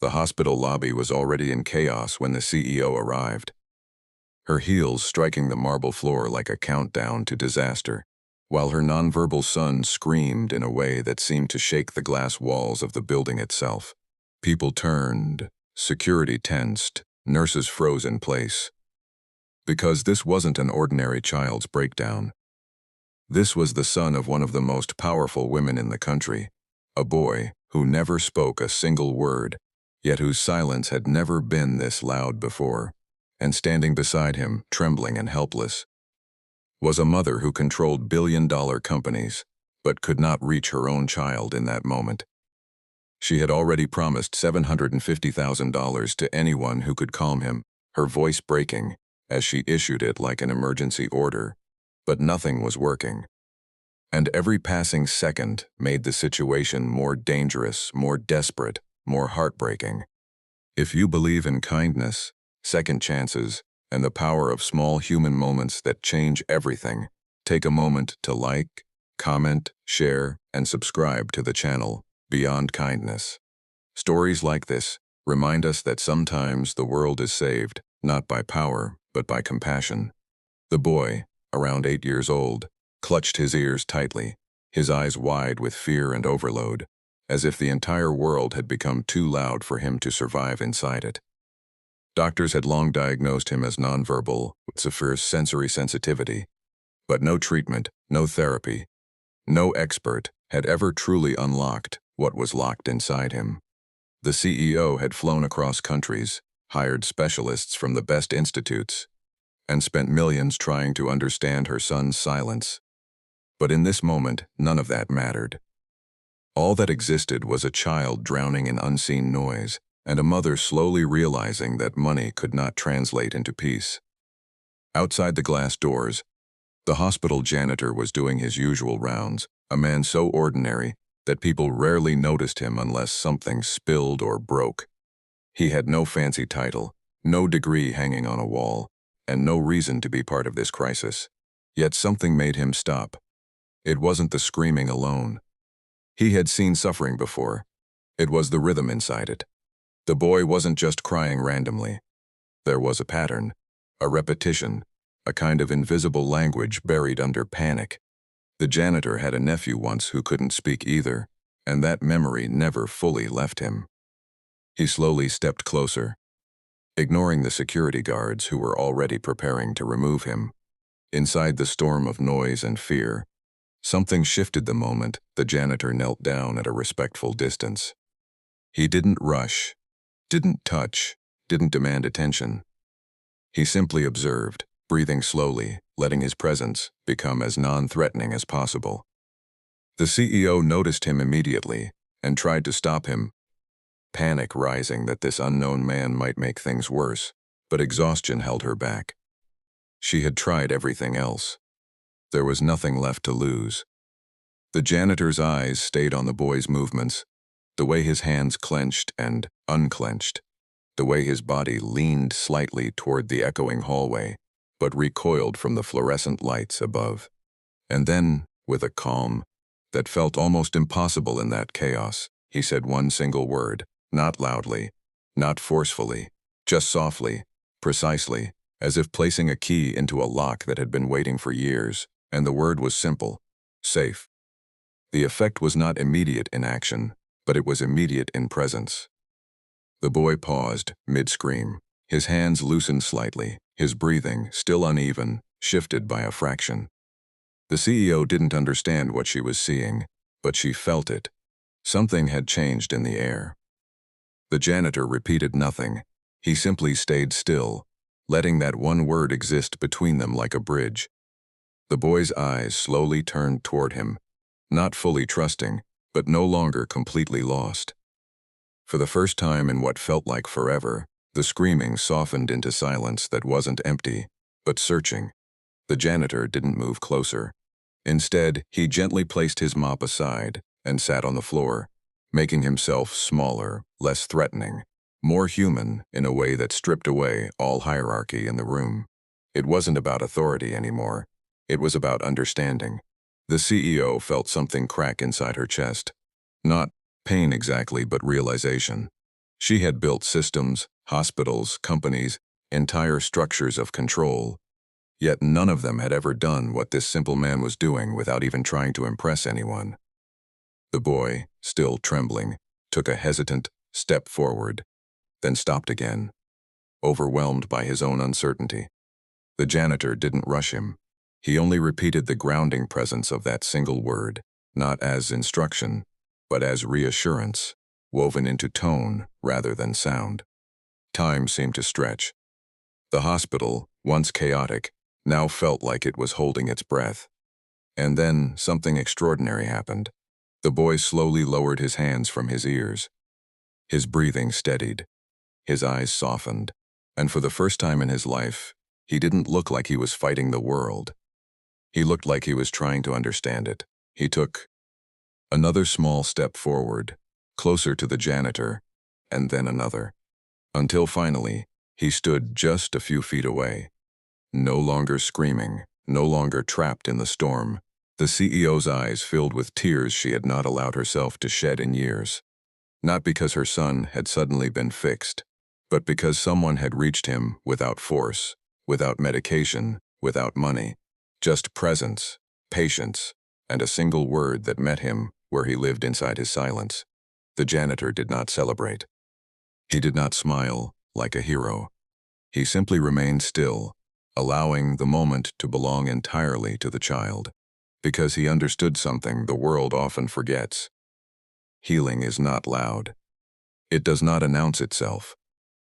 The hospital lobby was already in chaos when the CEO arrived, her heels striking the marble floor like a countdown to disaster, while her nonverbal son screamed in a way that seemed to shake the glass walls of the building itself. People turned, security tensed, nurses froze in place. Because this wasn't an ordinary child's breakdown. This was the son of one of the most powerful women in the country, a boy who never spoke a single word, yet whose silence had never been this loud before. And standing beside him, trembling and helpless, was a mother who controlled billion-dollar companies, but could not reach her own child in that moment. She had already promised $750,000 to anyone who could calm him, her voice breaking as she issued it like an emergency order, but nothing was working. And every passing second made the situation more dangerous, more desperate, more heartbreaking. If you believe in kindness, second chances, and the power of small human moments that change everything, take a moment to like, comment, share, and subscribe to the channel Beyond Kindness. Stories like this remind us that sometimes the world is saved, not by power, but by compassion. The boy, around 8 years old, clutched his ears tightly, his eyes wide with fear and overload, as if the entire world had become too loud for him to survive inside it. Doctors had long diagnosed him as nonverbal with severe sensory sensitivity, but no treatment, no therapy, no expert had ever truly unlocked what was locked inside him. The CEO had flown across countries, hired specialists from the best institutes, and spent millions trying to understand her son's silence. But in this moment, none of that mattered. All that existed was a child drowning in unseen noise, and a mother slowly realizing that money could not translate into peace. Outside the glass doors, the hospital janitor was doing his usual rounds, a man so ordinary that people rarely noticed him unless something spilled or broke. He had no fancy title, no degree hanging on a wall, and no reason to be part of this crisis. Yet something made him stop. It wasn't the screaming alone. He had seen suffering before. It was the rhythm inside it. The boy wasn't just crying randomly. There was a pattern, a repetition, a kind of invisible language buried under panic. The janitor had a nephew once who couldn't speak either, and that memory never fully left him. He slowly stepped closer, ignoring the security guards who were already preparing to remove him. Inside the storm of noise and fear, something shifted the moment the janitor knelt down at a respectful distance. He didn't rush, didn't touch, didn't demand attention. He simply observed, breathing slowly, letting his presence become as non-threatening as possible. The CEO noticed him immediately and tried to stop him, panic rising that this unknown man might make things worse, but exhaustion held her back. She had tried everything else. There was nothing left to lose. The janitor's eyes stayed on the boy's movements, the way his hands clenched and unclenched, the way his body leaned slightly toward the echoing hallway, but recoiled from the fluorescent lights above. And then, with a calm that felt almost impossible in that chaos, he said one single word, not loudly, not forcefully, just softly, precisely, as if placing a key into a lock that had been waiting for years, and the word was simple: safe. The effect was not immediate in action, but it was immediate in presence. The boy paused, mid-scream. His hands loosened slightly, his breathing, still uneven, shifted by a fraction. The CEO didn't understand what she was seeing, but she felt it. Something had changed in the air. The janitor repeated nothing. He simply stayed still, letting that one word exist between them like a bridge. The boy's eyes slowly turned toward him, not fully trusting, but no longer completely lost. For the first time in what felt like forever, the screaming softened into silence that wasn't empty, but searching. The janitor didn't move closer. Instead, he gently placed his mop aside and sat on the floor, making himself smaller, less threatening, more human in a way that stripped away all hierarchy in the room. It wasn't about authority anymore. It was about understanding. The CEO felt something crack inside her chest. Not pain exactly, but realization. She had built systems, hospitals, companies, entire structures of control, yet none of them had ever done what this simple man was doing without even trying to impress anyone. The boy, still trembling, took a hesitant step forward, then stopped again, overwhelmed by his own uncertainty. The janitor didn't rush him. He only repeated the grounding presence of that single word, not as instruction, but as reassurance, woven into tone rather than sound. Time seemed to stretch. The hospital, once chaotic, now felt like it was holding its breath. And then something extraordinary happened. The boy slowly lowered his hands from his ears. His breathing steadied. His eyes softened. And for the first time in his life, he didn't look like he was fighting the world. He looked like he was trying to understand it. He took another small step forward, closer to the janitor, and then another, until finally, he stood just a few feet away. No longer screaming, no longer trapped in the storm, the CEO's eyes filled with tears she had not allowed herself to shed in years. Not because her son had suddenly been fixed, but because someone had reached him without force, without medication, without money, just presence, patience, and a single word that met him where he lived inside his silence. The janitor did not celebrate. He did not smile like a hero. He simply remained still, allowing the moment to belong entirely to the child, because he understood something the world often forgets. Healing is not loud. It does not announce itself.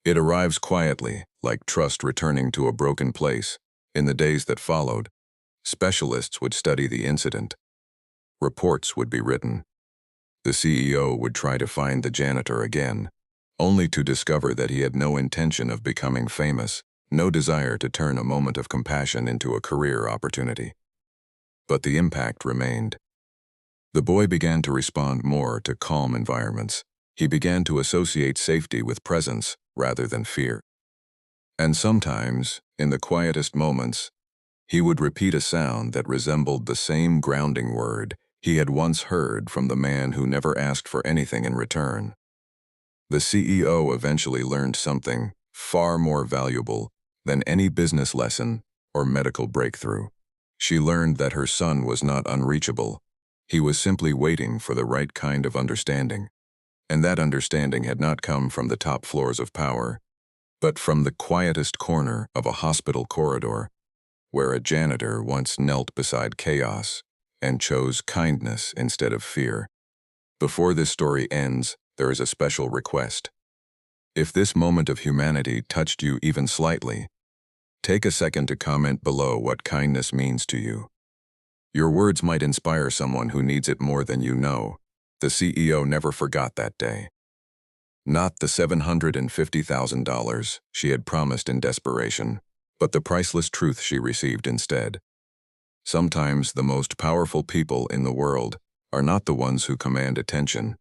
It arrives quietly, like trust returning to a broken place. In the days that followed, specialists would study the incident. Reports would be written. The CEO would try to find the janitor again, only to discover that he had no intention of becoming famous, no desire to turn a moment of compassion into a career opportunity. But the impact remained. The boy began to respond more to calm environments. He began to associate safety with presence rather than fear. And sometimes, in the quietest moments, he would repeat a sound that resembled the same grounding word he had once heard from the man who never asked for anything in return. The CEO eventually learned something far more valuable than any business lesson or medical breakthrough. She learned that her son was not unreachable. He was simply waiting for the right kind of understanding. And that understanding had not come from the top floors of power, but from the quietest corner of a hospital corridor, where a janitor once knelt beside chaos and chose kindness instead of fear. Before this story ends, there is a special request. If this moment of humanity touched you even slightly, take a second to comment below what kindness means to you. Your words might inspire someone who needs it more than you know. The CEO never forgot that day. Not the $750,000 she had promised in desperation, but the priceless truth she received instead. Sometimes the most powerful people in the world are not the ones who command attention,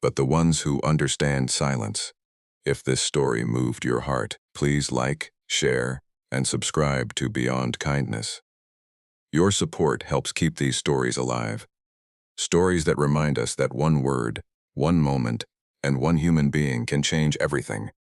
but the ones who understand silence. If this story moved your heart, please like, share, and subscribe to Beyond Kindness. Your support helps keep these stories alive. Stories that remind us that one word, one moment, and one human being can change everything.